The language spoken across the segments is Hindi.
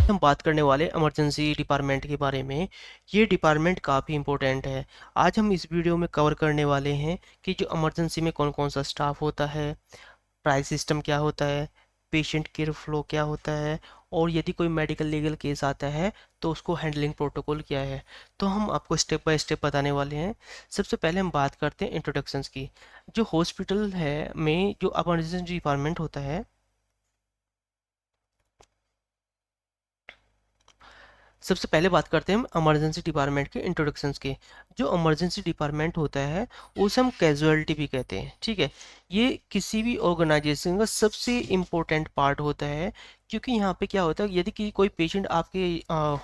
हम बात करने वाले इमरजेंसी डिपार्टमेंट के बारे में। ये डिपार्टमेंट काफ़ी इम्पोर्टेंट है। आज हम इस वीडियो में कवर करने वाले हैं कि जो इमरजेंसी में कौन कौन सा स्टाफ होता है, प्राइस सिस्टम क्या होता है, पेशेंट केयर फ्लो क्या होता है, और यदि कोई मेडिकल लीगल केस आता है तो उसको हैंडलिंग प्रोटोकॉल क्या है। तो हम आपको स्टेप बाय स्टेप बताने वाले हैं। सबसे पहले हम बात करते हैं इंट्रोडक्शंस की। जो हॉस्पिटल है में जो इमरजेंसी डिपार्टमेंट होता है, सबसे पहले बात करते हैं हम इमरजेंसी डिपार्टमेंट के इंट्रोडक्शंस के। जो इमरजेंसी डिपार्टमेंट होता है उसे हम कैजुअलिटी भी कहते हैं, ठीक है। ये किसी भी ऑर्गेनाइजेशन का सबसे इम्पोर्टेंट पार्ट होता है, क्योंकि यहाँ पे क्या होता है, यदि कोई पेशेंट आपके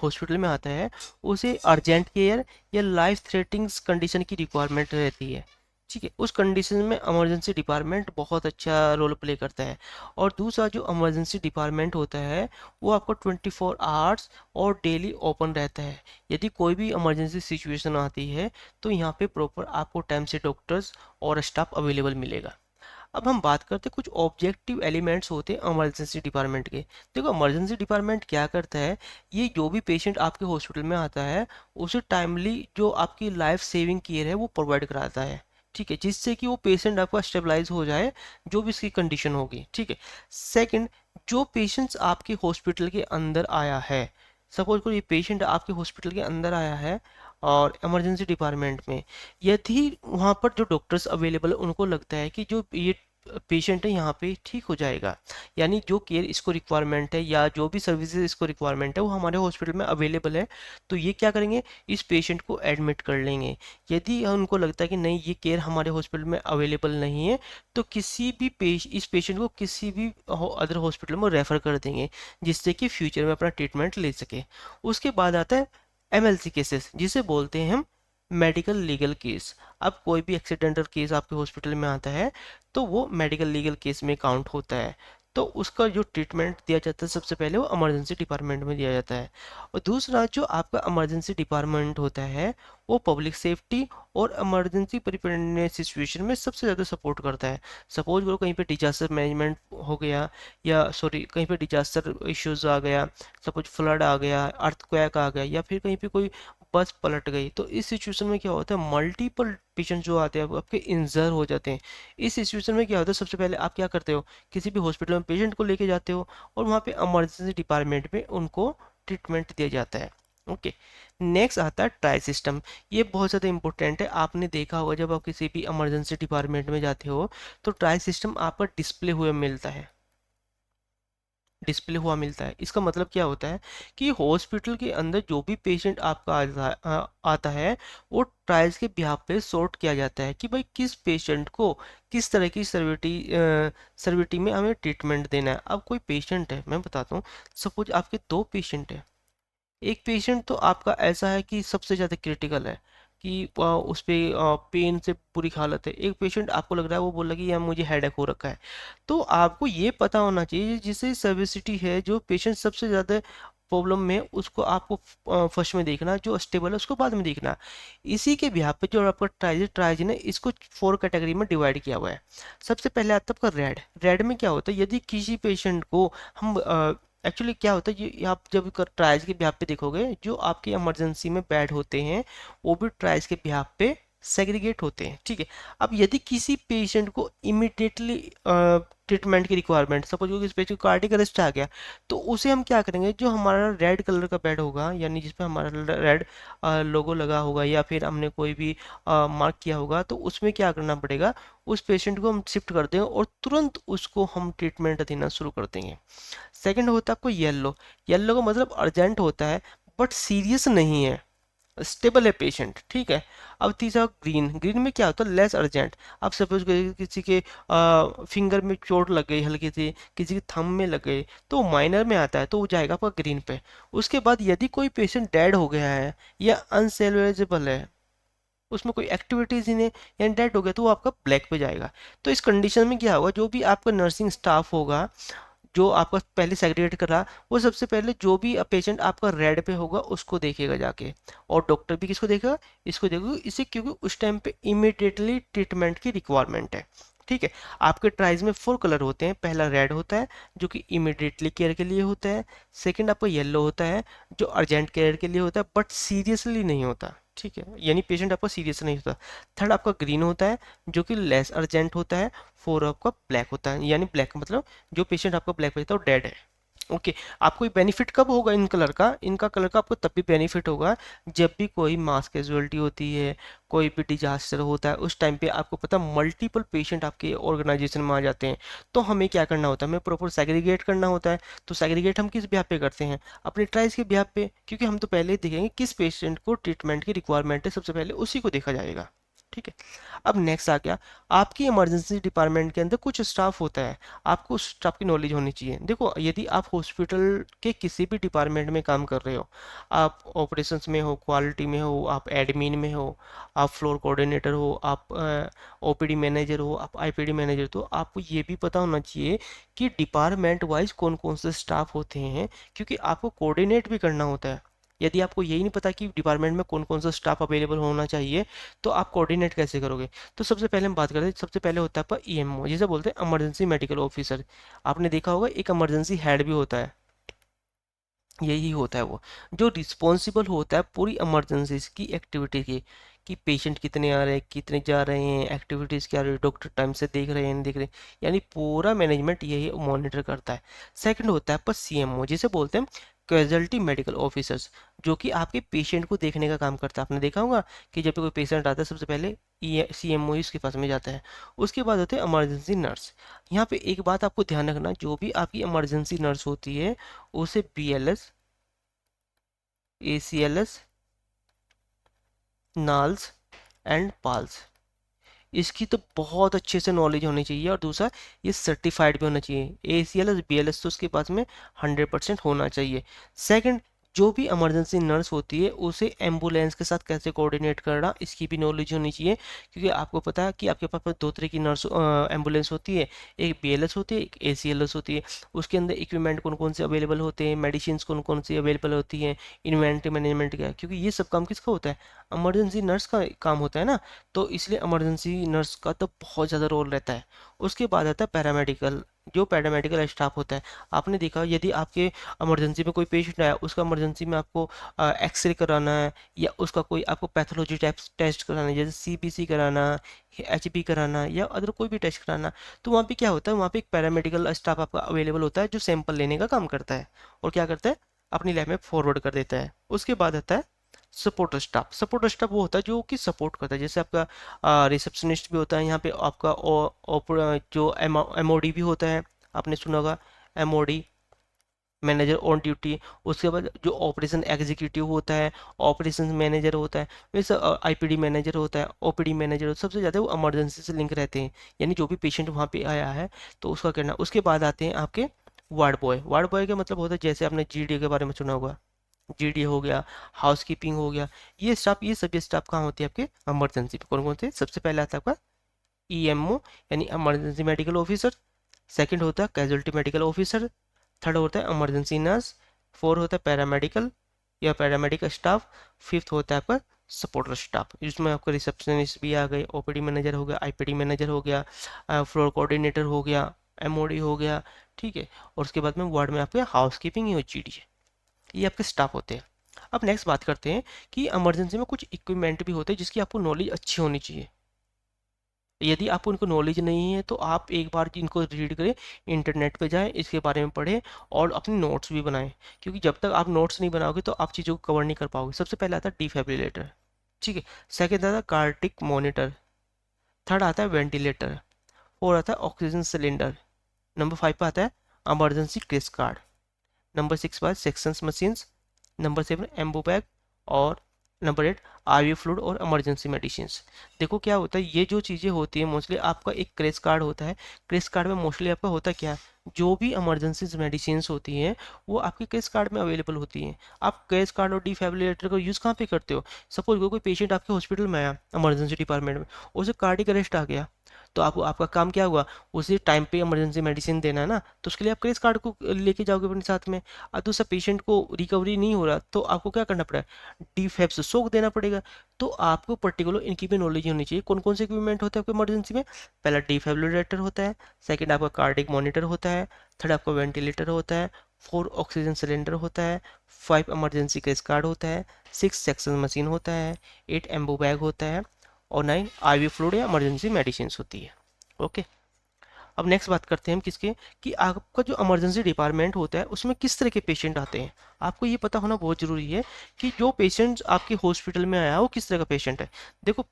हॉस्पिटल में आता है, उसे अर्जेंट केयर या लाइफ थ्रेटनिंग कंडीशन की रिक्वायरमेंट रहती है, ठीक है। उस कंडीशन में इमरजेंसी डिपार्टमेंट बहुत अच्छा रोल प्ले करता है। और दूसरा जो इमरजेंसी डिपार्टमेंट होता है वो आपको 24 आवर्स और डेली ओपन रहता है। यदि कोई भी इमरजेंसी सिचुएशन आती है तो यहाँ पे प्रॉपर आपको टाइम से डॉक्टर्स और स्टाफ अवेलेबल मिलेगा। अब हम बात करते हैं कुछ ऑब्जेक्टिव एलिमेंट्स होते हैं इमरजेंसी डिपार्टमेंट के। देखो, इमरजेंसी डिपार्टमेंट क्या करता है, ये जो भी पेशेंट आपके हॉस्पिटल में आता है उसे टाइमली जो आपकी लाइफ सेविंग केयर है वो प्रोवाइड कराता है, ठीक है, जिससे कि वो पेशेंट आपका स्टेबलाइज हो जाए, जो भी इसकी कंडीशन होगी, ठीक है। सेकंड, जो पेशेंट्स आपके हॉस्पिटल के अंदर आया है, सपोज करो ये पेशेंट आपके हॉस्पिटल के अंदर आया है और इमरजेंसी डिपार्टमेंट में, यदि वहाँ पर जो डॉक्टर्स अवेलेबल है उनको लगता है कि जो ये पेशेंट है यहाँ पे ठीक हो जाएगा, यानी जो केयर इसको रिक्वायरमेंट है या जो भी सर्विसेज इसको रिक्वायरमेंट है वो हमारे हॉस्पिटल में अवेलेबल है, तो ये क्या करेंगे, इस पेशेंट को एडमिट कर लेंगे। यदि उनको लगता है कि नहीं, ये केयर हमारे हॉस्पिटल में अवेलेबल नहीं है, तो किसी भी इस पेशेंट को किसी भी अदर हॉस्पिटल में रेफर कर देंगे, जिससे कि फ्यूचर में अपना ट्रीटमेंट ले सके। उसके बाद आता है एमएलसी केसेस, जिसे बोलते हैं हम मेडिकल लीगल केस। अब कोई भी एक्सीडेंटल केस आपके हॉस्पिटल में आता है तो वो मेडिकल लीगल केस में काउंट होता है। तो उसका जो ट्रीटमेंट दिया जाता है सबसे पहले वो इमरजेंसी डिपार्टमेंट में दिया जाता है। और दूसरा जो आपका इमरजेंसी डिपार्टमेंट होता है वो पब्लिक सेफ्टी और इमरजेंसी प्रिपेयर्डनेस सिचुएशन में सबसे ज़्यादा सपोर्ट करता है। सपोज करो कहीं पे डिजास्टर मैनेजमेंट हो गया, या सॉरी कहीं पे डिजास्टर इश्यूज आ गया, सपोज फ्लड आ गया, अर्थक्वेक आ गया, या फिर कहीं पे कोई बस पलट गई, तो इस सिचुएशन में क्या होता है, मल्टीपल पेशेंट जो आते हैं वो आपके इंजर हो जाते हैं। इस सिचुएशन में क्या होता है, सबसे पहले आप क्या करते हो, किसी भी हॉस्पिटल में पेशेंट को लेके जाते हो और वहाँ पे इमरजेंसी डिपार्टमेंट में उनको ट्रीटमेंट दिया जाता है। ओके, नेक्स्ट आता है ट्राई सिस्टम। ये बहुत ज़्यादा इंपॉर्टेंट है। आपने देखा होगा जब आप किसी भी इमरजेंसी डिपार्टमेंट में जाते हो तो ट्राई सिस्टम आपका डिस्प्ले हुए मिलता है, डिस्प्ले हुआ मिलता है। इसका मतलब क्या होता है कि हॉस्पिटल के अंदर जो भी पेशेंट आपका आता है वो ट्रायल्स के बिहाफ पे सॉर्ट किया जाता है कि भाई किस पेशेंट को किस तरह की सर्विटी में हमें ट्रीटमेंट देना है। अब कोई पेशेंट है, मैं बताता हूँ, सपोज आपके दो पेशेंट है। एक पेशेंट तो आपका ऐसा है कि सबसे ज़्यादा क्रिटिकल है कि उस पे पेन से बुरी हालत है। एक पेशेंट आपको लग रहा है वो बोल रहा है कि यार मुझे हेडेक हो रखा है। तो आपको ये पता होना चाहिए जिससे सर्विसिटी है, जो पेशेंट सबसे ज़्यादा प्रॉब्लम में उसको आपको फर्स्ट में देखना, जो स्टेबल है उसको बाद में देखना। इसी के बिहाफ पे जो आपका ट्राइज ने इसको 4 कैटेगरी में डिवाइड किया हुआ है। सबसे पहले आता है आपका रेड। रेड में क्या होता है, यदि किसी पेशेंट को हम एक्चुअली क्या होता है, ये आप जब ट्रायल्स के बिहाफ पे देखोगे, जो आपके इमरजेंसी में बेड होते हैं वो भी ट्रायल्स के बिहाफ पे सेग्रीगेट होते हैं, ठीक है। अब यदि किसी पेशेंट को इमिडिएटली ट्रीटमेंट की रिक्वायरमेंट, सपोज किसी पेशेंट को कार्डियक अरेस्ट आ गया, तो उसे हम क्या करेंगे, जो हमारा रेड कलर का बेड होगा, यानी जिसपे हमारा रेड लोगो लगा होगा या फिर हमने कोई भी मार्क किया होगा, तो उसमें क्या करना पड़ेगा, उस पेशेंट को हम शिफ्ट कर देंगे और तुरंत उसको हम ट्रीटमेंट देना शुरू कर देंगे। सेकंड होता है आपको येलो। येलो का मतलब अर्जेंट होता है बट सीरियस नहीं है, स्टेबल है पेशेंट, ठीक है। अब तीसरा ग्रीन। ग्रीन में क्या होता है, लेस अर्जेंट। अब सपोज किसी के फिंगर में चोट लग गई हल्की सी, किसी के थंब में लग गई, तो माइनर में आता है तो वो जाएगा आपका ग्रीन पे। उसके बाद यदि कोई पेशेंट डेड हो गया है या अनसेल्वेजेबल है, उसमें कोई एक्टिविटीज ही नहीं, यानी डेड हो गया, तो वो आपका ब्लैक पे जाएगा। तो इस कंडीशन में क्या होगा, जो भी आपका नर्सिंग स्टाफ होगा जो आपका पहले सेग्रीगेट कर रहा, वो सबसे पहले जो भी पेशेंट आपका रेड पे होगा उसको देखेगा जाके, और डॉक्टर भी किसको देखेगा, इसको देखेगा, इसे, क्योंकि उस टाइम पे इमिडिएटली ट्रीटमेंट की रिक्वायरमेंट है, ठीक है। आपके ट्राइज में 4 कलर होते हैं। पहला रेड होता है जो कि इमिडिएटली केयर के लिए होता है। सेकंड आपका येलो होता है जो अर्जेंट केयर के लिए होता है बट सीरियसली नहीं होता, ठीक है, यानी पेशेंट आपका सीरियस नहीं होता। थर्ड आपका ग्रीन होता है जो कि लेस अर्जेंट होता है। फोर आपका ब्लैक होता है, यानी ब्लैक मतलब जो पेशेंट आपका ब्लैक भेजता है वो डेड है। ओके। आपको बेनिफिट कब होगा इन कलर का? इनका कलर का आपको तब भी बेनिफिट होगा जब भी कोई मास कैजुअलिटी होती है, कोई भी डिजास्टर होता है, उस टाइम पे आपको पता मल्टीपल पेशेंट आपके ऑर्गेनाइजेशन में आ जाते हैं। तो हमें क्या करना होता है, हमें प्रॉपर सेग्रीगेट करना होता है। तो सेग्रीगेट हम किस बिहाफ पे करते हैं? अपने ट्राइल्स के बिहाफ पे, क्योंकि हम तो पहले ही देखेंगे किस पेशेंट को ट्रीटमेंट की रिक्वायरमेंट है, सबसे पहले उसी को देखा जाएगा, ठीक है। अब नेक्स्ट आ गया, आपकी इमरजेंसी डिपार्टमेंट के अंदर कुछ स्टाफ होता है, आपको उस स्टाफ की नॉलेज होनी चाहिए। देखो, यदि आप हॉस्पिटल के किसी भी डिपार्टमेंट में काम कर रहे हो, आप ऑपरेशंस में हो, क्वालिटी में हो, आप एडमिन में हो, आप फ्लोर कोऑर्डिनेटर हो, आप ओपीडी मैनेजर हो, आप आईपीडी मैनेजर, तो आपको ये भी पता होना चाहिए कि डिपार्टमेंट वाइज कौन कौन से स्टाफ होते हैं, क्योंकि आपको कोऑर्डिनेट भी करना होता है। यदि आपको यही नहीं पता कि डिपार्टमेंट में कौन कौन सा स्टाफ अवेलेबल होना चाहिए, तो आप कोऑर्डिनेट कैसे करोगे? तो सबसे पहले हम बात करते हैं, सबसे पहले होता है आपका ईएमओ, जिसे बोलते हैं इमरजेंसी मेडिकल ऑफिसर। आपने देखा होगा एक इमरजेंसी हेड भी होता है, यही होता है वो जो रिस्पॉन्सिबल होता है पूरी इमरजेंसीज की एक्टिविटी की, कि पेशेंट कितने आ रहे हैं, कितने जा रहे हैं, एक्टिविटीज़ क्या रही है, डॉक्टर टाइम से देख रहे हैं नहीं देख रहे हैं, यानी पूरा मैनेजमेंट यही मॉनिटर करता है। सेकंड होता है आपका सीएमओ, जिसे बोलते हैं कैजुअलिटी मेडिकल ऑफिसर्स, जो कि आपके पेशेंट को देखने का काम करता है। आपने देखा होगा कि जब भी कोई पेशेंट आता है सबसे पहले सीएमओ ही उसके पास में जाता है। उसके बाद होते हैं इमरजेंसी नर्स। यहाँ पे एक बात आपको ध्यान रखना, जो भी आपकी इमरजेंसी नर्स होती है उसे बीएलएस, ACLS, नाल्स एंड पाल्स, इसकी तो बहुत अच्छे से नॉलेज होनी चाहिए। और दूसरा, ये सर्टिफाइड भी होना चाहिए। ACLS BLS तो उसके पास में 100% होना चाहिए। सेकंड, जो भी इमरजेंसी नर्स होती है उसे एम्बुलेंस के साथ कैसे कोऑर्डिनेट करना, इसकी भी नॉलेज होनी चाहिए, क्योंकि आपको पता है कि आपके पास में दो तरह की नर्स एम्बुलेंस होती है, एक BLS होती है, एक ACLS होती है। उसके अंदर इक्विपमेंट कौन कौन से अवेलेबल होते हैं, मेडिसिन कौन कौन सी अवेलेबल होती हैं, इन्वेंट्री मैनेजमेंट क्या है, क्योंकि ये सब काम किसका होता है? इमरजेंसी नर्स का काम होता है ना। तो इसलिए इमरजेंसी नर्स का तो बहुत ज़्यादा रोल रहता है। उसके बाद आता है पैरामेडिकल, जो पैरामेडिकल स्टाफ होता है। आपने देखा, यदि आपके इमरजेंसी में कोई पेशेंट आया, उसका इमरजेंसी में आपको एक्सरे कराना है, या उसका कोई आपको पैथोलॉजी टेस्ट कराना है, जैसे CBC कराना, HB कराना, या अदर कोई भी टेस्ट कराना, तो वहाँ पे क्या होता है, वहाँ पे एक पैरामेडिकल स्टाफ आपका अवेलेबल होता है जो सैंपल लेने का काम करता है और क्या करता है, अपनी लैब में फॉरवर्ड कर देता है। उसके बाद आता है सपोर्ट स्टाफ। सपोर्ट स्टाफ वो होता है जो कि सपोर्ट करता है, जैसे आपका रिसेप्शनिस्ट भी होता है, यहाँ पे आपका जो MOD भी होता है, आपने सुना होगा MOD, मैनेजर ऑन ड्यूटी। उसके बाद जो ऑपरेशन एग्जीक्यूटिव होता है, ऑपरेशन मैनेजर होता है, वैसे IPD मैनेजर होता है, OPD मैनेजर होता है। सबसे ज़्यादा वो इमरजेंसी से लिंक रहते हैं, यानी जो भी पेशेंट वहाँ पे आया है तो उसका करना। उसके बाद आते हैं आपके वार्ड बॉय। वार्ड बॉय का मतलब होता है, जैसे आपने GD के बारे में सुना होगा, GD हो गया, हाउसकीपिंग हो गया, ये स्टाफ, ये सभी स्टाफ कहाँ होती है आपके इमरजेंसी पे। कौन कौन से? सबसे पहले आता है आपका EMO, यानी इमरजेंसी मेडिकल ऑफिसर। सेकंड होता है कैजुअलिटी मेडिकल ऑफिसर। थर्ड होता है इमरजेंसी नर्स। फोर्थ होता है पैरामेडिकल या पैरामेडिकल स्टाफ। फिफ्थ होता है आपका सपोर्टर स्टाफ, जिसमें आपका रिसेप्शनिस्ट भी आ गए, OPD मैनेजर हो गया, IPD मैनेजर हो गया, फ्लोर कोऑर्डिनेटर हो गया, MOD हो गया, ठीक है। और उसके बाद में वार्ड में आपके हाउसकीपिंग और GD, ये आपके स्टाफ होते हैं। अब नेक्स्ट बात करते हैं कि इमरजेंसी में कुछ इक्विपमेंट भी होते हैं जिसकी आपको नॉलेज अच्छी होनी चाहिए। यदि आपको उनको नॉलेज नहीं है तो आप एक बार इनको रीड करें, इंटरनेट पे जाएं, इसके बारे में पढ़ें और अपने नोट्स भी बनाएं, क्योंकि जब तक आप नोट्स नहीं बनाओगे तो आप चीज़ों को कवर नहीं कर पाओगे। सबसे पहले आता है डिफिब्रिलेटर, ठीक है। सेकेंड आता है कार्डिक मॉनिटर। थर्ड आता है वेंटिलेटर। फोर आता है ऑक्सीजन सिलेंडर। नंबर 5 पे आता है इमरजेंसी क्रिस कार्ड। नंबर 6 पर sections machines. Number 7 ambu bag. और नंबर 8 IV फ्लूइड और इमरजेंसी मेडिसिन। देखो क्या होता है, ये जो चीज़ें होती है मोस्टली आपका एक क्रेस कार्ड होता है। क्रेस कार्ड में मोस्टली आपका होता क्या है, जो भी इमरजेंसी मेडिसिन होती हैं वो आपके क्रेस कार्ड में अवेलेबल होती हैं। आप क्रेस कार्ड और डिफिब्रिलेटर का यूज़ कहाँ पे करते हो? सपोज कोई पेशेंट आपके हॉस्पिटल में आया इमरजेंसी डिपार्टमेंट में, उसे कार्डिक अरेस्ट आ गया, तो आप आपका काम क्या हुआ, उसे टाइम पे इमरजेंसी मेडिसिन देना है ना, तो उसके लिए आप क्रेडिट कार्ड को लेके जाओगे अपने साथ में। और दूसरा, पेशेंट को रिकवरी नहीं हो रहा तो आपको क्या करना पड़ेगा, डीफेब से सोक देना पड़ेगा। पड़ेगा। तो आपको पर्टिकुलर इनकी भी नॉलेज होनी चाहिए। कौन कौन से इक्विपमेंट होते हैं आपको इमरजेंसी में? पहला डिफिब्रिलेटर होता है, सेकंड आपका कार्डिक मॉनिटर होता है, थर्ड आपका वेंटिलेटर होता है, फोर ऑक्सीजन सिलेंडर होता है, फाइव इमरजेंसी केस कार्ड होता है, सिक्स सेक्शन मशीन होता है, एट एम्बो बैग होता है, और नाइन आईवी फ्लूइड या इमरजेंसी मेडिसिन होती है। ओके। अब नेक्स्ट बात करते हैं हम किसके, कि आपका जो इमरजेंसी डिपार्टमेंट होता है उसमें किस तरह के पेशेंट आते हैं। आपको ये पता होना बहुत ज़रूरी है कि जो पेशेंट आपके हॉस्पिटल में आया वो किस तरह का पेशेंट है। देखो,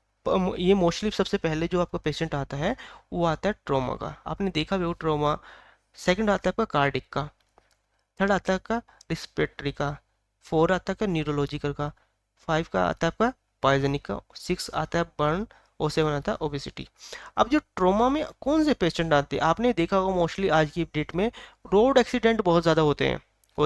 ये मोस्टली सबसे पहले जो आपका पेशेंट आता है वो आता है ट्रॉमा का, आपने देखा भी वो ट्रॉमा। सेकंड आता है आपका कार्डिक का, थर्ड आता है आपका रिस्पिरेटरी का, फोर आता है आपका न्यूरोलॉजिकल का, फाइव का आता है आपका पॉइजनिक का, सिक्स आता है बर्न, और सेवन आता है ओबेसिटी। अब जो ट्रोमा में कौन से पेशेंट आते हैं, आपने देखा होगा मोस्टली आज की डेट में रोड एक्सीडेंट बहुत ज़्यादा होते हैं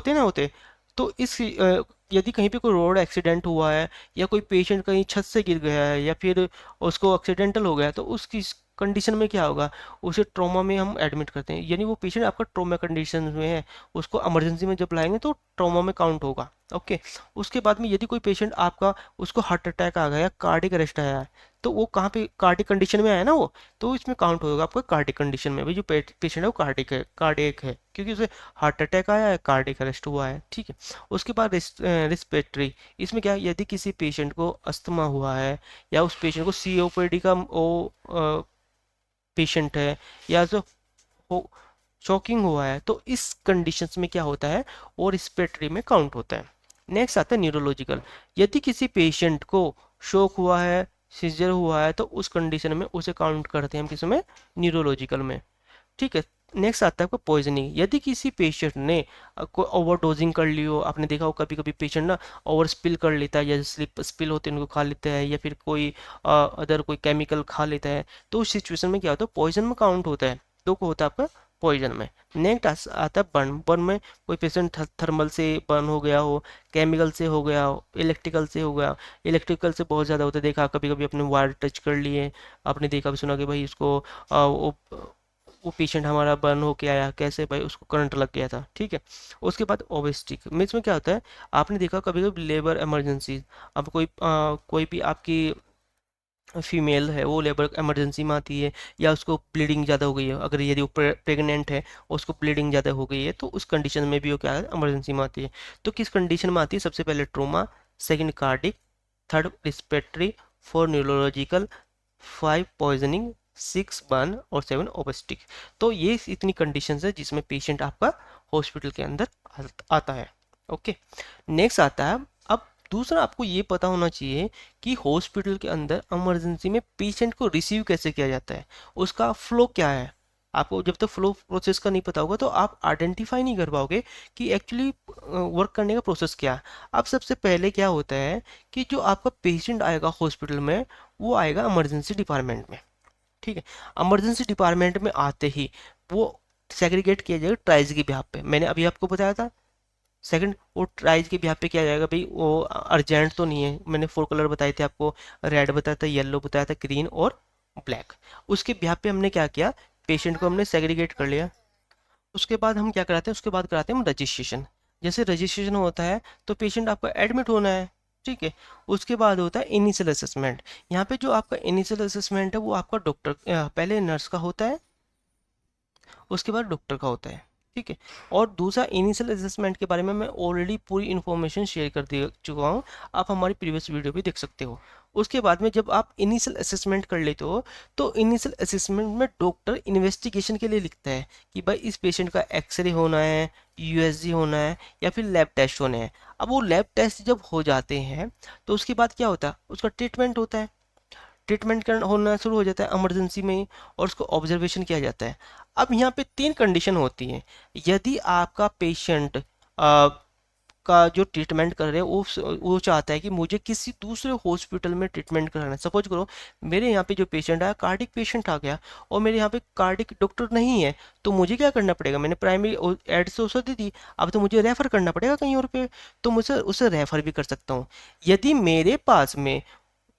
ना होते। तो इस यदि कहीं पे कोई रोड एक्सीडेंट हुआ है या कोई पेशेंट कहीं छत से गिर गया है या फिर उसको एक्सीडेंटल हो गया है, तो उसकी कंडीशन में क्या होगा, उसे ट्रॉमा में हम एडमिट करते हैं। यानी वो पेशेंट आपका ट्रॉमा कंडीशन में है, उसको इमरजेंसी में जब लाएंगे तो ट्रॉमा में काउंट होगा। ओके। उसके बाद में यदि कोई पेशेंट आपका, उसको हार्ट अटैक आ गया या कार्डिक अरेस्ट आया है, तो वो कहाँ पे कार्डिक कंडीशन में आया ना वो, तो इसमें काउंट होगा आपका कार्डिक कंडीशन में। भाई जो पेशेंट है वो कार्डिक है क्योंकि उसे हार्ट अटैक आया है, कार्डिक अरेस्ट हुआ है। ठीक है। उसके बाद रिस्पिरेटरी, इसमें क्या है, यदि किसी पेशेंट को अस्थमा हुआ है या उस पेशेंट को सीओपीडी का वो पेशेंट है या जो हो शॉकिंग हुआ है, तो इस कंडीशंस में क्या होता है, वो रिस्पिरेटरी में काउंट होता है। नेक्स्ट आता है न्यूरोलॉजिकल, यदि किसी पेशेंट को शॉक हुआ है, सीजर हुआ है, तो उस कंडीशन में उसे काउंट करते हैं हम किस में, न्यूरोलॉजिकल में। ठीक है। नेक्स्ट आता है आपका पॉइजनिंग, यदि किसी पेशेंट ने कोई ओवरडोजिंग कर ली हो, आपने देखा हो कभी कभी पेशेंट ना ओवर स्पिल कर लेता है, या स्लिप स्पिल होते हैं उनको खा लेता है, या फिर कोई अदर कोई केमिकल खा लेता है, तो उस सिचुएशन में क्या होता है, पॉइजन में काउंट होता है। तो को होता है आपका पॉइजन में। नेक्स्ट आता है बर्न, बर्न में कोई पेशेंट थर्मल से बर्न हो गया हो, केमिकल से हो गया हो, इलेक्ट्रिकल से हो गया। इलेक्ट्रिकल से बहुत ज़्यादा होता है, देखा कभी कभी अपने वायर टच कर लिए, आपने देखा भी सुना कि भाई इसको वो पेशेंट हमारा बर्न होके आया, कैसे भाई, उसको करंट लग गया था। ठीक है। उसके बाद ओबेस्टिक में इसमें क्या होता है, आपने देखा कभी कभी लेबर इमरजेंसी, अब कोई भी आपकी फीमेल है वो लेबर इमरजेंसी में आती है, या उसको ब्लीडिंग ज़्यादा हो गई है, अगर यदि वो प्रेग्नेंट है और उसको ब्लीडिंग ज़्यादा हो गई है, तो उस कंडीशन में भी वो क्या है, इमरजेंसी में आती है। तो किस कंडीशन में आती है, सबसे पहले trauma, second cardiac, third respiratory, four neurological, five poisoning, six burn, और सेवन ओबेस्टिक। तो ये इतनी कंडीशंस है जिसमें पेशेंट आपका हॉस्पिटल के अंदर आता है। ओके। नेक्स्ट आता है, अब दूसरा आपको ये पता होना चाहिए कि हॉस्पिटल के अंदर इमरजेंसी में पेशेंट को रिसीव कैसे किया जाता है, उसका फ्लो क्या है। आपको जब तक फ्लो प्रोसेस का नहीं पता होगा तो आप आइडेंटिफाई नहीं कर पाओगे कि एक्चुअली वर्क करने का प्रोसेस क्या है। अब सबसे पहले क्या होता है कि जो आपका पेशेंट आएगा हॉस्पिटल में, वो आएगा इमरजेंसी डिपार्टमेंट में। ठीक है। इमरजेंसी डिपार्टमेंट में आते ही वो सेग्रीगेट किया जाएगा ट्राइज के बिहाफ पे, मैंने अभी आपको बताया था। सेकंड, वो ट्राइज के बिहाफ पे किया जाएगा, भाई वो अर्जेंट तो नहीं है, मैंने फोर कलर बताए थे आपको, रेड बताया था, येलो बताया था, ग्रीन और ब्लैक। उसके बिहाफ पे हमने क्या किया, पेशेंट को हमने सेग्रीगेट कर लिया। उसके बाद हम क्या कराते हैं, उसके बाद कराते हैं हम रजिस्ट्रेशन। जैसे रजिस्ट्रेशन होता है तो पेशेंट आपका एडमिट होना है। ठीक है। उसके बाद होता है इनिशियल असेसमेंट। यहाँ पे जो आपका इनिशियल असेसमेंट है वो आपका डॉक्टर, पहले नर्स का होता है, उसके बाद डॉक्टर का होता है। ठीक है। और दूसरा इनिशियल असेसमेंट के बारे में मैं ऑलरेडी पूरी इन्फॉर्मेशन शेयर कर दे चुका हूँ, आप हमारी प्रीवियस वीडियो भी देख सकते हो। उसके बाद में जब आप इनिशियल असेसमेंट कर लेते हो, तो इनिशियल असेसमेंट में डॉक्टर इन्वेस्टिगेशन के लिए लिखता है कि भाई इस पेशेंट का एक्सरे होना है, यूएसजी होना है, या फिर लैब टेस्ट होने हैं। अब वो लैब टेस्ट जब हो जाते हैं तो उसके बाद क्या होता है, उसका ट्रीटमेंट होता है। ट्रीटमेंट करना होना शुरू हो जाता है इमरजेंसी में ही, और उसको ऑब्जर्वेशन किया जाता है। अब यहाँ पे तीन कंडीशन होती हैं। यदि आपका पेशेंट का जो ट्रीटमेंट कर रहे हैं वो चाहता है कि मुझे किसी दूसरे हॉस्पिटल में ट्रीटमेंट कराना है, सपोज करो मेरे यहाँ पे जो पेशेंट आया कार्डिक पेशेंट आ गया, और मेरे यहाँ पे कार्डिक डॉक्टर नहीं है, तो मुझे क्या करना पड़ेगा, मैंने प्राइमरी एड से औषधि दी, अब तो मुझे रेफर करना पड़ेगा कहीं और पे, तो मुझे उसे रेफर भी कर सकता हूँ। यदि मेरे पास में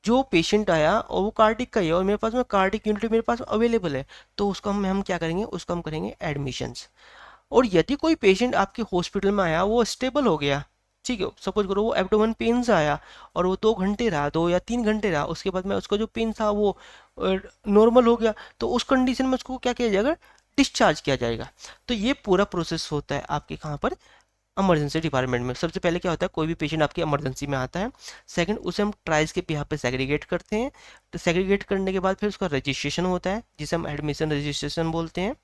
जो पेशेंट आया और वो कार्डिक का ही है और मेरे पास में कार्डिक यूनिट मेरे पास अवेलेबल है, तो उसका हम क्या करेंगे, उसका हम करेंगे एडमिशंस। और यदि कोई पेशेंट आपके हॉस्पिटल में आया, वो स्टेबल हो गया, ठीक है, सपोज करो वो एब्डोमेन पेन से आया और वो 2 घंटे रहा, 2 या 3 घंटे रहा, उसके बाद में उसका जो पेन था वो नॉर्मल हो गया, तो उस कंडीशन में उसको क्या किया जाएगा, डिस्चार्ज किया जाएगा। तो ये पूरा प्रोसेस होता है आपके कहाँ पर, इमरजेंसी डिपार्टमेंट में। सबसे पहले क्या होता है, कोई भी पेशेंट आपकी इमरजेंसी में आता है, सेकंड उसे हम ट्रायल्स के बिहाफ पे सेग्रीगेट करते हैं, तो सेग्रीगेट करने के बाद फिर उसका रजिस्ट्रेशन होता है जिसे हम एडमिशन रजिस्ट्रेशन बोलते हैं।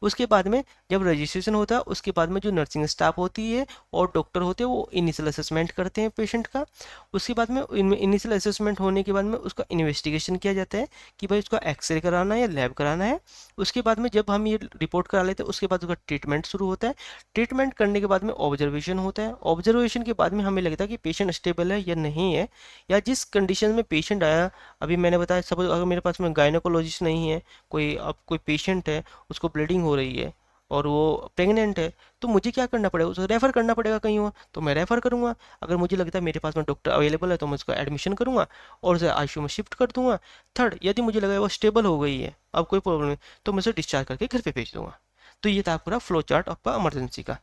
उसके बाद में जब रजिस्ट्रेशन होता है उसके बाद में जो नर्सिंग स्टाफ होती है और डॉक्टर होते हैं वो इनिशियल असेसमेंट करते हैं पेशेंट का। उसके बाद में इनिशियल असेसमेंट होने के बाद में उसका इन्वेस्टिगेशन किया जाता है कि भाई उसका एक्सरे कराना है या लैब कराना है। उसके बाद में जब हम ये रिपोर्ट करा लेते हैं उसके बाद उसका ट्रीटमेंट शुरू होता है। ट्रीटमेंट करने के बाद में ऑब्जर्वेशन होता है। ऑब्जर्वेशन के बाद में हमें लगता है कि पेशेंट स्टेबल है या नहीं है, या जिस कंडीशन में पेशेंट आया, अभी मैंने बताया सपोज अगर मेरे पास में गायनोकोलॉजिस्ट नहीं है, कोई अब कोई पेशेंट है उसको ब्लीडिंग हो रही है और वो प्रेग्नेंट है, तो मुझे क्या करना पड़ेगा, उसे रेफ़र करना पड़ेगा कहीं और, तो मैं रेफ़र करूंगा। अगर मुझे लगता है मेरे पास में डॉक्टर अवेलेबल है तो मैं उसको एडमिशन करूंगा और उसे आईसीयू में शिफ्ट कर दूंगा। थर्ड, यदि मुझे लगा वो स्टेबल हो गई है, अब कोई प्रॉब्लम नहीं, तो मैं उसे डिस्चार्ज करके घर पे भेज दूंगा। तो ये था पूरा फ्लो चार्ट आपका इमरजेंसी का।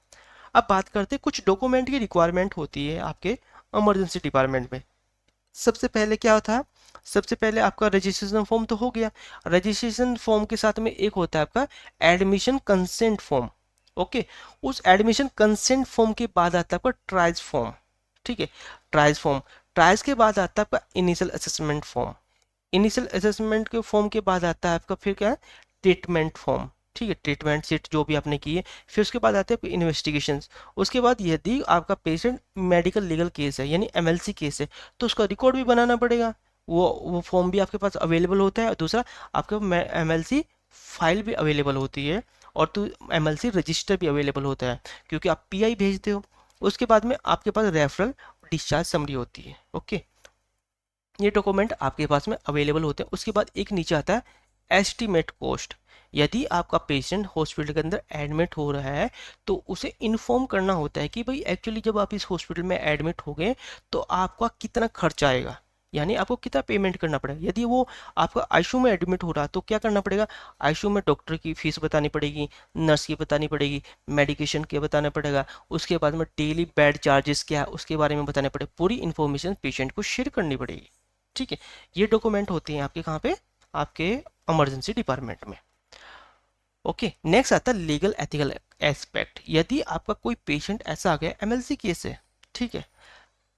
अब बात करते हैं कुछ डॉक्यूमेंट की रिक्वायरमेंट होती है आपके इमरजेंसी डिपार्टमेंट में। सबसे पहले क्या होता है, सबसे पहले आपका रजिस्ट्रेशन फॉर्म तो हो गया। रजिस्ट्रेशन फॉर्म के साथ में एक होता है आपका एडमिशन कंसेंट फॉर्म। ओके, उस एडमिशन कंसेंट फॉर्म के बाद आता है आपका ट्रायल्स फॉर्म। ठीक है, ट्रायल्स फॉर्म, ट्रायल्स के बाद आता है आपका initial assessment form. Initial assessment के फॉर्म के बाद आता है आपका फिर क्या है, ट्रीटमेंट फॉर्म। ठीक है, ट्रीटमेंट सीट जो भी आपने की है, फिर उसके बाद आते हैं इन्वेस्टिगेशंस। उसके बाद यदि आपका पेशेंट मेडिकल लीगल केस है यानी एमएलसी केस है तो उसका रिकॉर्ड भी बनाना पड़ेगा, वो फॉर्म भी आपके पास अवेलेबल होता है। और दूसरा, आपके एमएलसी फाइल भी अवेलेबल होती है और तो एमएलसी रजिस्टर भी अवेलेबल होता है क्योंकि आप पीआई भेजते हो। उसके बाद में आपके पास रेफरल डिस्चार्ज समरी होती है। ओके, ये डॉक्यूमेंट आपके पास में अवेलेबल होते हैं। उसके बाद एक नीचे आता है एस्टीमेट कॉस्ट। यदि आपका पेशेंट हॉस्पिटल के अंदर एडमिट हो रहा है तो उसे इन्फॉर्म करना होता है कि भाई एक्चुअली जब आप इस हॉस्पिटल में एडमिट हो गए तो आपका कितना खर्च आएगा, यानी आपको कितना पेमेंट करना पड़ेगा। यदि वो आपका आईसीयू में एडमिट हो रहा तो क्या करना पड़ेगा, आईसीयू में डॉक्टर की फीस बतानी पड़ेगी, नर्स की बतानी पड़ेगी, मेडिकेशन के बताना पड़ेगा, उसके बाद में डेली बेड चार्जेस क्या है उसके बारे में बताने पड़ेगा, पूरी इन्फॉर्मेशन पेशेंट को शेयर करनी पड़ेगी। ठीक है, ये डॉक्यूमेंट होते हैं आपके कहाँ पे, आपके इमरजेंसी डिपार्टमेंट में। ओके, नेक्स्ट आता है लीगल एथिकल एस्पेक्ट। यदि आपका कोई पेशेंट ऐसा आ गया एमएलसी केस है, ठीक है,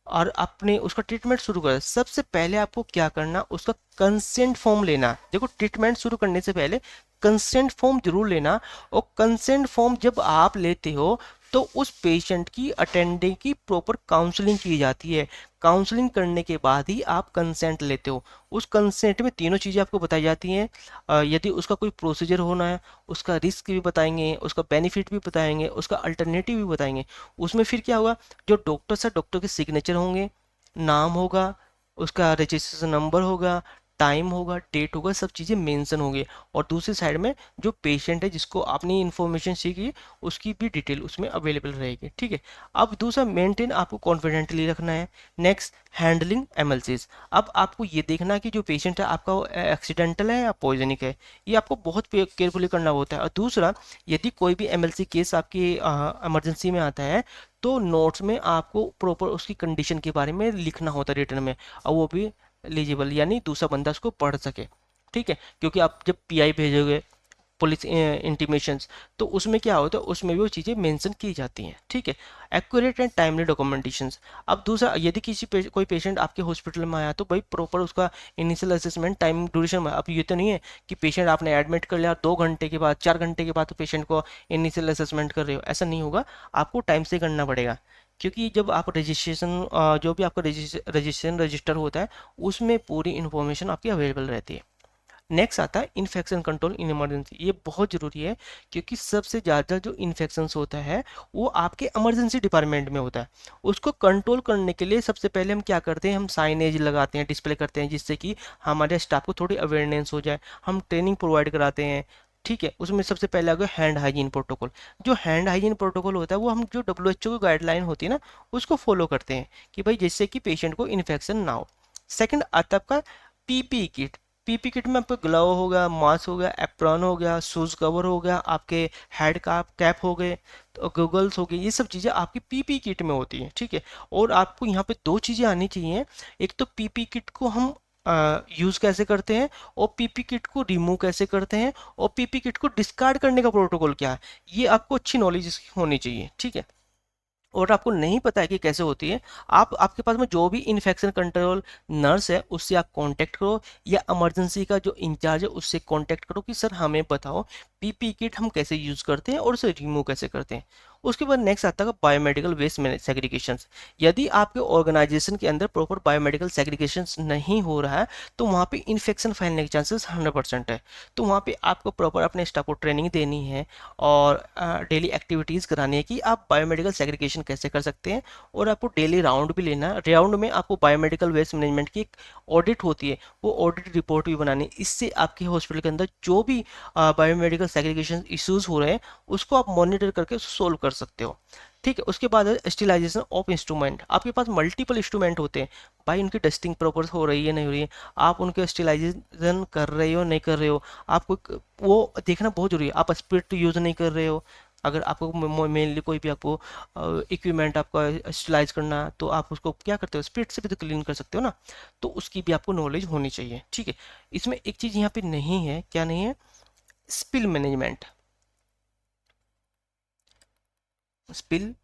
और आपने उसका ट्रीटमेंट शुरू करा, सबसे पहले आपको क्या करना, उसका कंसेंट फॉर्म लेना। देखो, ट्रीटमेंट शुरू करने से पहले कंसेंट फॉर्म जरूर लेना। और कंसेंट फॉर्म जब आप लेते हो तो उस पेशेंट की अटेंडिंग की प्रॉपर काउंसलिंग की जाती है। काउंसलिंग करने के बाद ही आप कंसेंट लेते हो। उस कंसेंट में तीनों चीज़ें आपको बताई जाती हैं। यदि उसका कोई प्रोसीजर होना है, उसका रिस्क भी बताएंगे, उसका बेनिफिट भी बताएंगे, उसका अल्टरनेटिव भी बताएंगे। उसमें फिर क्या होगा, जो डॉक्टर है डॉक्टर के सिग्नेचर होंगे, नाम होगा, उसका रजिस्ट्रेशन नंबर होगा, टाइम होगा, डेट होगा, सब चीज़ें मेंशन होंगी। और दूसरी साइड में जो पेशेंट है जिसको आपने इन्फॉर्मेशन सीखी उसकी भी डिटेल उसमें अवेलेबल रहेगी। ठीक है, अब दूसरा मेंटेन आपको कॉन्फिडेंटली रखना है। Next, handling MLCs. अब आपको ये देखना है कि जो पेशेंट है आपका एक्सीडेंटल है या पॉइजनिक है, ये आपको बहुत केयरफुली करना होता है। और दूसरा, यदि कोई भी एमएलसी केस आपकी इमरजेंसी में आता है तो नोट्स में आपको प्रॉपर उसकी कंडीशन के बारे में लिखना होता है रिटर्न में, और वो भी एलिजिबल यानी दूसरा बंदा उसको पढ़ सके। ठीक है, क्योंकि आप जब पीआई भेजोगे, पुलिस इंटीमेशंस, तो उसमें क्या होता है, उसमें भी वो चीज़ें मेंशन की जाती हैं। ठीक है, एक्यूरेट एंड टाइमली डॉक्यूमेंटेशंस। अब दूसरा, यदि कोई पेशेंट आपके हॉस्पिटल में आया तो भाई प्रॉपर उसका इनिशियल असेसमेंट टाइम ड्यूरेशन में। अब ये तो नहीं है कि पेशेंट आपने एडमिट कर लिया 2 घंटे के बाद 4 घंटे के बाद तो पेशेंट को इनिशियल असेसमेंट कर रहे हो, ऐसा नहीं होगा। आपको टाइम से करना पड़ेगा क्योंकि जब आप रजिस्ट्रेशन, जो भी आपका रजिस्ट्रेशन रजिस्टर होता है उसमें पूरी इन्फॉर्मेशन आपकी अवेलेबल रहती है। नेक्स्ट आता है इन्फेक्शन कंट्रोल इन इमरजेंसी। ये बहुत ज़रूरी है क्योंकि सबसे ज़्यादा जो इन्फेक्शंस होता है वो आपके इमरजेंसी डिपार्टमेंट में होता है। उसको कंट्रोल करने के लिए सबसे पहले हम क्या करते हैं, हम साइनेज लगाते हैं, डिस्प्ले करते हैं, जिससे कि हमारे स्टाफ को थोड़ी अवेयरनेस हो जाए। हम ट्रेनिंग प्रोवाइड कराते हैं। ठीक है, उसमें सबसे पहले आ गया हैंड हाइजीन प्रोटोकॉल। जो हैंड हाइजीन प्रोटोकॉल होता है वो हम जो WHO की गाइडलाइन होती है ना उसको फॉलो करते हैं कि भाई जिससे कि पेशेंट को इन्फेक्शन ना हो। सेकंड आता है आपका पीपी किट। पीपी किट में आपको ग्लव हो गया, मास्क हो गया, एप्रॉन हो गया, शूज कवर हो गया, आपके हेड का कैप हो गए, तो गूगल्स हो गए, ये सब चीज़ें आपकी पीपी किट में होती हैं, ठीक है। और आपको यहाँ पे दो चीज़ें आनी चाहिए, एक तो पीपी किट को हम यूज़ कैसे करते हैं, और पीपी किट को रिमूव कैसे करते हैं, और पीपी किट को डिस्कार्ड करने का प्रोटोकॉल क्या है, ये आपको अच्छी नॉलेज इसकी होनी चाहिए, ठीक है। और आपको नहीं पता है कि कैसे होती है, आप आपके पास में जो भी इन्फेक्शन कंट्रोल नर्स है उससे आप कांटेक्ट करो, या इमरजेंसी का जो इंचार्ज है उससे कांटेक्ट करो कि सर हमें बताओ पीपी किट हम कैसे यूज़ करते हैं और उसे रिमूव कैसे करते हैं। उसके बाद नेक्स्ट आता है बायोमेडिकल वेस्ट सेग्रीगेशन। यदि आपके ऑर्गेनाइजेशन के अंदर प्रॉपर बायोमेडिकल सेग्रीगेशन नहीं हो रहा है तो वहाँ पे इन्फेक्शन फैलने के चांसेस 100% है। तो वहाँ पे आपको प्रॉपर अपने स्टाफ को ट्रेनिंग देनी है और डेली एक्टिविटीज़ करानी है कि आप बायोमेडिकल सेग्रीगेशन कैसे कर सकते हैं। और आपको डेली राउंड भी लेना है, राउंड में आपको बायोमेडिकल वेस्ट मैनेजमेंट की एक ऑडिट होती है, वो ऑडिट रिपोर्ट भी बनानी है। इससे आपके हॉस्पिटल के अंदर जो भी बायोमेडिकल सेग्रीगेशन इश्यूज हो रहे हैं उसको आप मॉनिटर करके उसको सोल्व कर सकते हो, ठीक है। उसके बाद है स्टेलाइजेशन ऑफ इंस्ट्रूमेंट। आपके पास मल्टीपल इंस्ट्रूमेंट होते हैं, भाई उनकी डस्टिंग प्रॉपर हो रही है नहीं हो रही है, आप उनके स्टेलाइजेशन कर रहे हो नहीं कर रहे हो, आपको वो देखना बहुत जरूरी है। आप स्पिरिट यूज़ नहीं कर रहे हो, अगर आपको मेनली कोई भी आपको इक्विपमेंट आपका स्टेलाइज करना है तो आप उसको क्या करते हो, स्पिरिट से भी तो क्लीन कर सकते हो ना, तो उसकी भी आपको नॉलेज होनी चाहिए, ठीक है। इसमें एक चीज़ यहाँ पे नहीं है, क्या नहीं है, spill management. Spill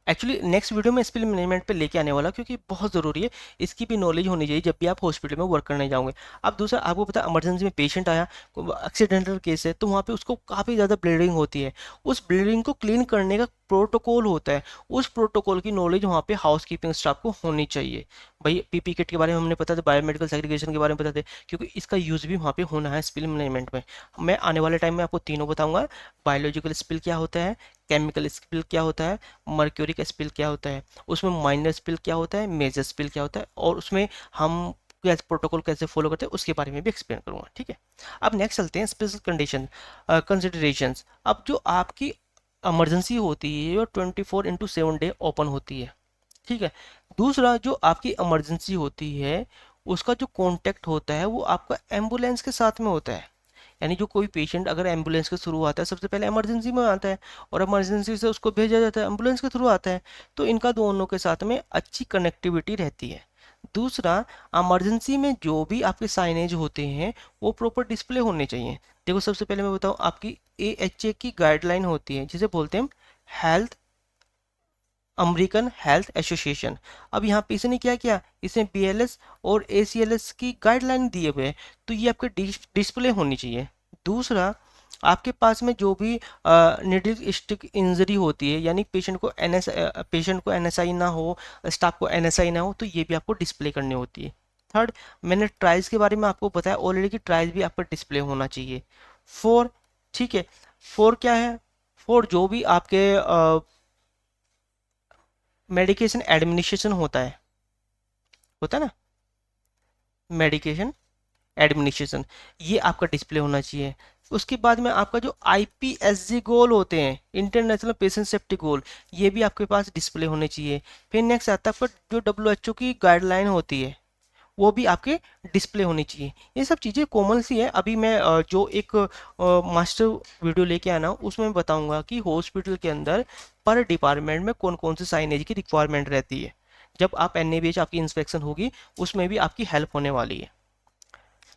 actually next video में स्पिल मैनेजमेंट पे लेके आने वाला, क्योंकि बहुत ज़रूरी है, इसकी भी नॉलेज होनी चाहिए जब भी आप हॉस्पिटल में वर्क करने जाओगे। अब दूसरा आपको पता है, इमरजेंसी में पेशेंट आया, एक्सीडेंटल केस है, तो वहाँ पे उसको काफ़ी ज़्यादा ब्लीडिंग होती है, उस ब्लीडिंग को क्लीन करने का प्रोटोकॉल होता है, उस प्रोटोकॉल की नॉलेज वहाँ पे हाउस कीपिंग स्टाफ को होनी चाहिए। भाई पीपी किट के बारे में हमने पता था, बायोमेडिकल सेग्रीगेशन के बारे में पता थे, क्योंकि इसका यूज़ भी वहाँ पे होना है स्पिल मैनेजमेंट में। मैं आने वाले टाइम में आपको तीनों बताऊंगा, बायोलॉजिकल स्पिल क्या होता है, केमिकल स्पिल क्या होता है, मर्क्यूरी का स्पिल क्या होता है, उसमें माइनर स्पिल क्या होता है, मेजर स्पिल क्या होता है, और उसमें हम कैसे प्रोटोकॉल कैसे फॉलो करते हैं उसके बारे में भी एक्सप्लेन करूंगा, ठीक है। अब नेक्स्ट चलते हैं स्पेशल कंडीशन कंसिडरेशंस। अब जो आपकी इमरजेंसी होती है वो 24/7 ओपन होती है, ठीक है। दूसरा जो आपकी इमरजेंसी होती है उसका जो कांटेक्ट होता है वो आपका एम्बुलेंस के साथ में होता है। यानी जो कोई पेशेंट अगर एम्बुलेंस के थ्रू आता है, सबसे पहले इमरजेंसी में आता है और इमरजेंसी से उसको भेजा जाता है, एम्बुलेंस के थ्रू आता है, तो इनका दोनों के साथ में अच्छी कनेक्टिविटी रहती है। दूसरा, इमरजेंसी में जो भी आपके साइनेज होते हैं वो प्रॉपर डिस्प्ले होने चाहिए। देखो सबसे पहले मैं बताऊँ, आपकी AHA की गाइडलाइन होती है जिसे बोलते हैं हेल्थ, अमेरिकन हेल्थ एसोसिएशन। अब यहाँ पे इसने क्या किया, इसने BLS और ACLS की गाइडलाइन दिए हुए हैं, तो ये आपके डिस्प्ले होनी चाहिए। दूसरा, आपके पास में जो भी निडल स्टिक इंजरी होती है, यानी पेशेंट को NSI ना हो, स्टाफ को NSI ना हो, तो ये भी आपको डिस्प्ले करनी होती है। थर्ड, मैंने ट्राइल्स के बारे में आपको बताया ऑलरेडी कि ट्राइल्स भी आपका डिस्प्ले होना चाहिए। फोर, ठीक है, फोर क्या है, फोर जो भी आपके मेडिकेशन एडमिनिस्ट्रेशन होता है ना, मेडिकेशन एडमिनिस्ट्रेशन, ये आपका डिस्प्ले होना चाहिए। उसके बाद में आपका जो IPSG गोल होते हैं, इंटरनेशनल पेशेंट सेफ्टी गोल, ये भी आपके पास डिस्प्ले होने चाहिए। फिर नेक्स्ट आता है आपका जो WHO की गाइडलाइन होती है वो भी आपके डिस्प्ले होनी चाहिए। ये सब चीज़ें कॉमन सी है। अभी मैं जो एक मास्टर वीडियो लेके आना उसमें मैं बताऊंगा कि हॉस्पिटल के अंदर पर डिपार्टमेंट में कौन कौन से साइनेज की रिक्वायरमेंट रहती है। जब आप NABH आपकी इंस्पेक्शन होगी उसमें भी आपकी हेल्प होने वाली है।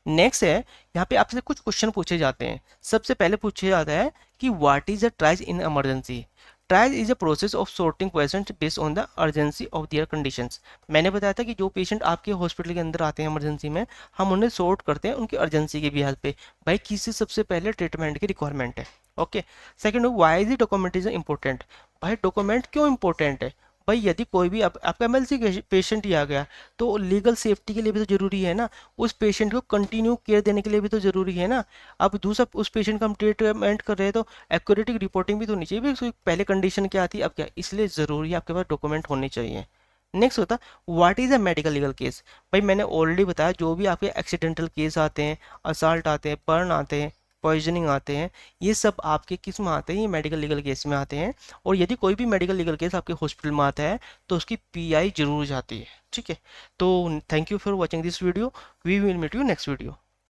नेक्स्ट है, यहाँ पे आपसे कुछ क्वेश्चन पूछे जाते हैं। सबसे पहले पूछा जाता है कि what is a tries in emergency. Tries is a process of sorting patient based on the urgency of their conditions. मैंने बताया था कि जो पेशेंट आपके हॉस्पिटल के अंदर आते हैं इमरजेंसी में, हम उन्हें सॉर्ट करते हैं उनकी अर्जेंसी के बिहार पे, भाई किसी सबसे पहले ट्रीटमेंट की रिक्वायरमेंट है। Okay, second, why is document is important. भाई डॉक्यूमेंट क्यों इंपॉर्टेंट है, भाई यदि कोई भी आपका MLC पेशेंट ही आ गया तो लीगल सेफ्टी के लिए भी तो जरूरी है ना, उस पेशेंट को कंटिन्यू केयर देने के लिए भी तो जरूरी है ना। अब दूसरा, उस पेशेंट का हम ट्रीटमेंट कर रहे हैं तो एक्यूरेट रिपोर्टिंग भी तो होनी चाहिए, भाई पहले कंडीशन क्या थी अब क्या, इसलिए जरूरी है आपके पास डॉक्यूमेंट होने चाहिए। नेक्स्ट होता what is a medical legal case. भाई मैंने ऑलरेडी बताया जो भी आपके एक्सीडेंटल केस आते हैं, असल्ट आते हैं, बर्न आते हैं, पॉइजनिंग आते हैं, ये सब आपके किस में आते हैं, ये मेडिकल लीगल केस में आते हैं। और यदि कोई भी मेडिकल लीगल केस आपके हॉस्पिटल में आता है तो उसकी पीआई जरूर जाती है, ठीक है। तो thank you for watching this video, we will meet you next video.